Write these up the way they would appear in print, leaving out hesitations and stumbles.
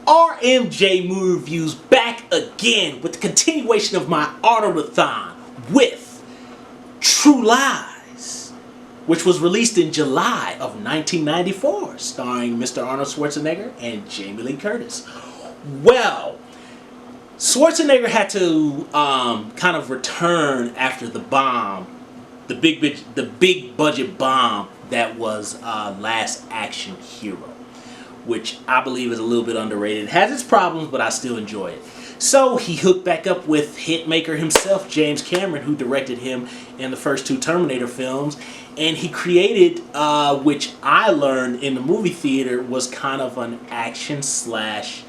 RMJ Movie Reviews back again with the continuation of my Arnold-a-thon with True Lies, which was released in July of 1994, starring Mr. Arnold Schwarzenegger and Jamie Lee Curtis. Well, Schwarzenegger had to kind of return after the bomb, the big budget bomb that was Last Action Hero, which I believe is a little bit underrated. It has its problems, but I still enjoy it. So he hooked back up with hitmaker himself, James Cameron, who directed him in the first two Terminator films. And he created, which I learned in the movie theater, was kind of an action slash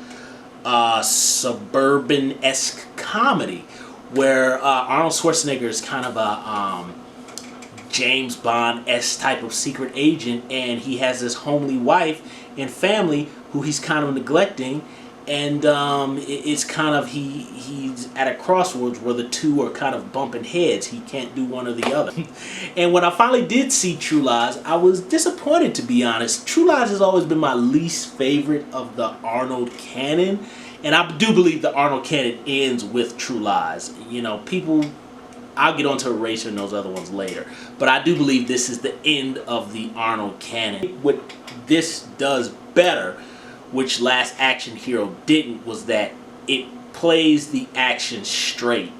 suburban-esque comedy, where Arnold Schwarzenegger is kind of a James Bond-esque type of secret agent, and he has this homely wife and family who he's kind of neglecting, and it's kind of he's at a crossroads where the two are kind of bumping heads. He can't do one or the other. And when I finally did see True Lies, I was disappointed, to be honest. True Lies has always been my least favorite of the Arnold canon, and I do believe the Arnold canon ends with True Lies. You know, people, I'll get onto Eraser and those other ones later, but I do believe this is the end of the Arnold canon. What this does better, which Last Action Hero didn't, was that it plays the action straight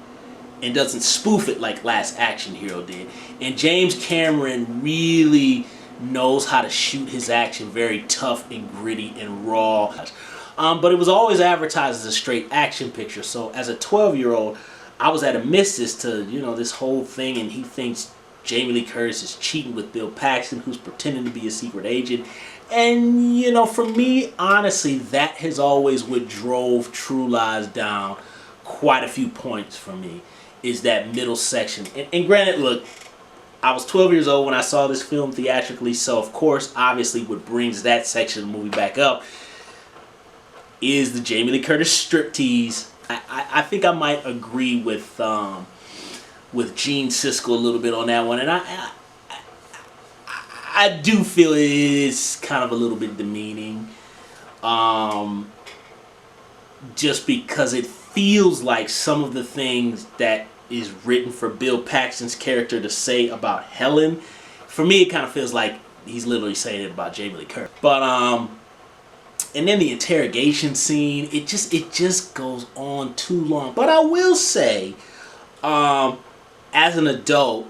and doesn't spoof it like Last Action Hero did. And James Cameron really knows how to shoot his action very tough and gritty and raw. But it was always advertised as a straight action picture. So as a 12-year-old, I was at a miss as to, you know, this whole thing, and he thinks Jamie Lee Curtis is cheating with Bill Paxton, who's pretending to be a secret agent. And, you know, for me, honestly, that has always what drove True Lies down quite a few points for me, is that middle section. And granted, look, I was 12 years old when I saw this film theatrically, so of course, obviously, what brings that section of the movie back up is the Jamie Lee Curtis striptease. I think I might agree with Gene Siskel a little bit on that one, and I do feel it's kind of a little bit demeaning, just because it feels like some of the things that is written for Bill Paxton's character to say about Helen, for me it kind of feels like he's literally saying it about Jamie Lee Curtis. But and then the interrogation scene, it just goes on too long. But I will say, as an adult,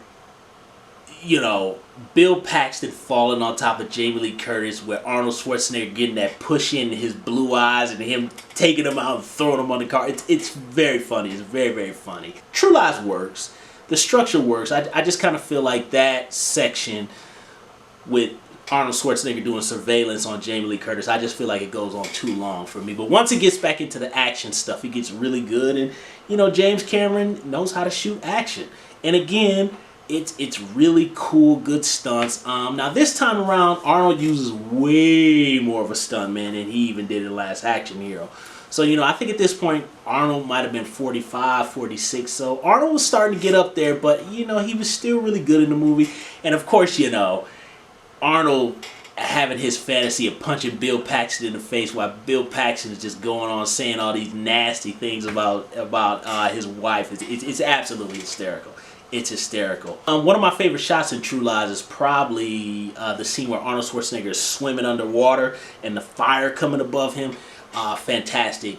you know, Bill Paxton falling on top of Jamie Lee Curtis, where Arnold Schwarzenegger getting that push in his blue eyes and him taking him out and throwing him on the car, it's very funny. It's very, very funny. True Lies works. The structure works. I just kind of feel like that section with Arnold Schwarzenegger doing surveillance on Jamie Lee Curtis, I just feel like it goes on too long for me. But once it gets back into the action stuff, it gets really good. And, you know, James Cameron knows how to shoot action. And again, it's really cool, good stunts. Now, this time around, Arnold uses way more of a stuntman than he even did in Last Action Hero. So, you know, I think at this point, Arnold might have been 45, 46. So, Arnold was starting to get up there, but, you know, he was still really good in the movie. And, of course, you know, Arnold having his fantasy of punching Bill Paxton in the face while Bill Paxton is just going on saying all these nasty things about his wife. It's absolutely hysterical. It's hysterical. One of my favorite shots in True Lies is probably the scene where Arnold Schwarzenegger is swimming underwater and the fire coming above him. Fantastically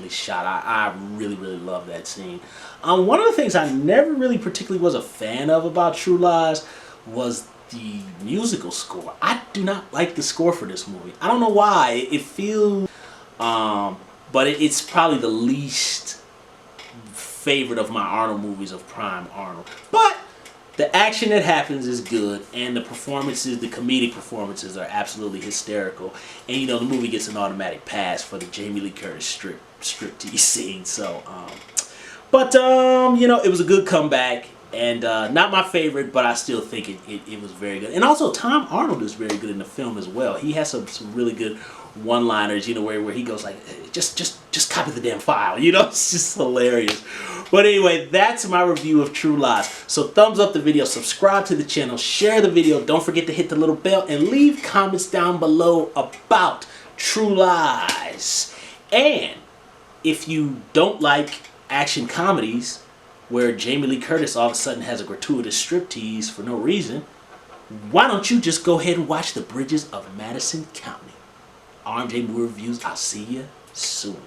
shot. I really, really love that scene. One of the things I never really particularly was a fan of about True Lies was the musical score. I do not like the score for this movie. I don't know why. It feels, but it's probably the least favorite of my Arnold movies of prime Arnold. But the action that happens is good, and the performances, the comedic performances, are absolutely hysterical. And you know, the movie gets an automatic pass for the Jamie Lee Curtis striptease scene. So, you know, it was a good comeback. And not my favorite, but I still think it was very good. And also, Tom Arnold is very good in the film as well. He has some really good one-liners, you know, where he goes like, just copy the damn file, you know? It's just hilarious. But anyway, that's my review of True Lies. So thumbs up the video, subscribe to the channel, share the video, don't forget to hit the little bell, and leave comments down below about True Lies. And if you don't like action comedies where Jamie Lee Curtis all of a sudden has a gratuitous striptease for no reason, why don't you just go ahead and watch The Bridges of Madison County? RMJ Movie Reviews. I'll see you soon.